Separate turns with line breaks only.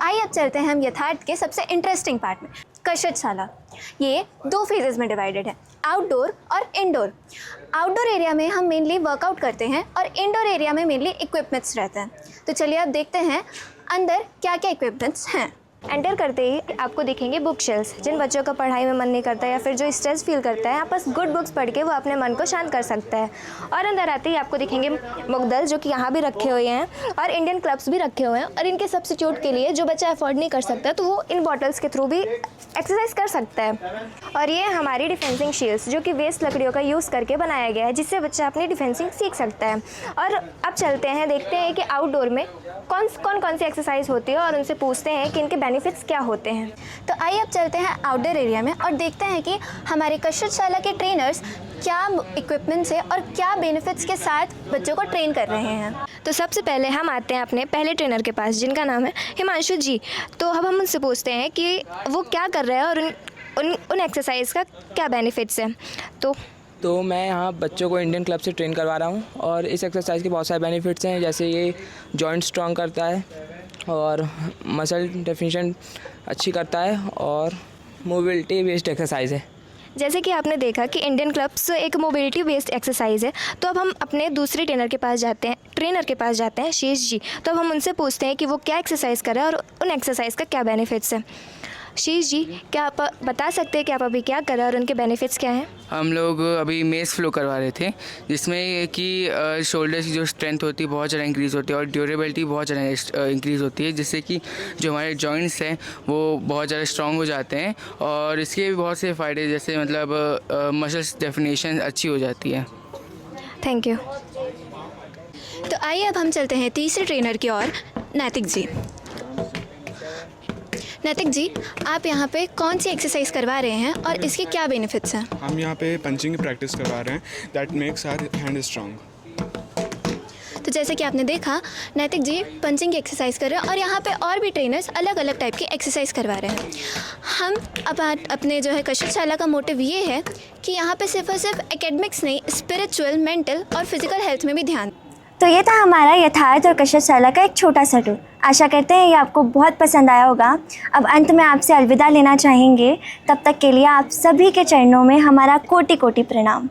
आइए अब चलते हैं हम यथार्थ के सबसे इंटरेस्टिंग पार्ट में, कसरतशाला। ये 2 फेजेस में डिवाइडेड है, आउटडोर और इंडोर। आउटडोर एरिया में हम मेनली वर्कआउट करते हैं और इंडोर एरिया में मेनली इक्विपमेंट्स रहते हैं। तो चलिए अब देखते हैं अंदर क्या क्या इक्विपमेंट्स हैं।
एंटर करते ही आपको दिखेंगे बुक शेल्फ्स। जिन बच्चों का पढ़ाई में मन नहीं करता या फिर जो स्ट्रेस फील करता है, आपस गुड बुक्स पढ़ के वो अपने मन को शांत कर सकता है। और अंदर आते ही आपको दिखेंगे मुग्दल, जो कि यहाँ भी रखे हुए हैं, और इंडियन क्लब्स भी रखे हुए हैं। और इनके सब्स्टिट्यूट के लिए जो बच्चा अफोर्ड नहीं कर सकता तो वो इन बॉटल्स के थ्रू भी एक्सरसाइज कर सकता है। और ये हमारी डिफेंसिंग शील्ड्स, जो कि वेस्ट लकड़ियों का यूज़ करके बनाया गया है, जिससे बच्चा अपनी डिफेंसिंग सीख सकता है। और अब चलते हैं, देखते हैं कि आउटडोर में कौन सी एक्सरसाइज होती है और उनसे पूछते हैं कि इनके बेनिफिट्स क्या होते हैं।
तो आइए अब चलते हैं आउटडोर एरिया में और देखते हैं कि हमारे कसरतशाला के ट्रेनर्स क्या इक्विपमेंट से और क्या बेनिफिट्स के साथ बच्चों को ट्रेन कर रहे हैं।
तो सबसे पहले हम आते हैं अपने पहले ट्रेनर के पास, जिनका नाम है हिमांशु जी। तो अब हम उनसे पूछते हैं कि वो क्या कर रहे हैं और उन एक्सरसाइज का क्या बेनिफिट्स है।
तो मैं यहाँ बच्चों को इंडियन क्लब से ट्रेन करवा रहा हूँ और इस एक्सरसाइज के बहुत सारे बेनिफिट्स हैं, जैसे ये जॉइंट स्ट्रॉन्ग करता है और मसल डेफिनेशन अच्छी करता है और मोबिलिटी बेस्ड एक्सरसाइज है।
जैसे कि आपने देखा कि इंडियन क्लब्स एक मोबिलिटी बेस्ड एक्सरसाइज है। तो अब हम अपने दूसरे ट्रेनर के पास जाते हैं, शीश जी। तो अब हम उनसे पूछते हैं कि वो क्या एक्सरसाइज कर रहे हैं और उन एक्सरसाइज का क्या बेनिफिट्स है। शीश जी, क्या आप बता सकते हैं कि आप अभी क्या कर रहे हैं और उनके बेनिफिट्स क्या हैं?
हम लोग अभी मेस फ्लो करवा रहे थे, जिसमें कि शोल्डर्स की जो स्ट्रेंथ होती है बहुत ज़्यादा इंक्रीज़ होती है और ड्यूरेबिलिटी बहुत ज़्यादा इंक्रीज़ होती है, जिससे कि जो हमारे जॉइंट्स हैं वो बहुत ज़्यादा स्ट्रॉन्ग हो जाते हैं। और इसके भी बहुत से फ़ायदे, जैसे मतलब मसल्स डेफिनेशन अच्छी हो जाती है।
Thank you.
तो आइए अब हम चलते हैं तीसरे ट्रेनर की ओर, नैतिक जी। नैतिक जी, आप यहाँ पे कौन सी एक्सरसाइज करवा रहे हैं और इसके क्या बेनिफिट्स हैं?
हम यहाँ पे पंचिंग की प्रैक्टिस करवा रहे हैं, that makes our hand strong.
तो जैसे कि आपने देखा, नैतिक जी पंचिंग की एक्सरसाइज कर रहे हैं और यहाँ पे और भी ट्रेनर्स अलग अलग टाइप की एक्सरसाइज करवा रहे हैं। हम अब अपने जो है कसरतशाला का मोटिव ये है कि यहाँ पे सिर्फ और सिर्फ एकेडमिक्स नहीं, स्पिरिचुअल, मेंटल और फिजिकल हेल्थ में भी ध्यान।
तो ये था हमारा यथार्थ और कसरतशाला का एक छोटा सा टूर। आशा करते हैं ये आपको बहुत पसंद आया होगा। अब अंत में आपसे अलविदा लेना चाहेंगे, तब तक के लिए आप सभी के चरणों में हमारा कोटि कोटि प्रणाम।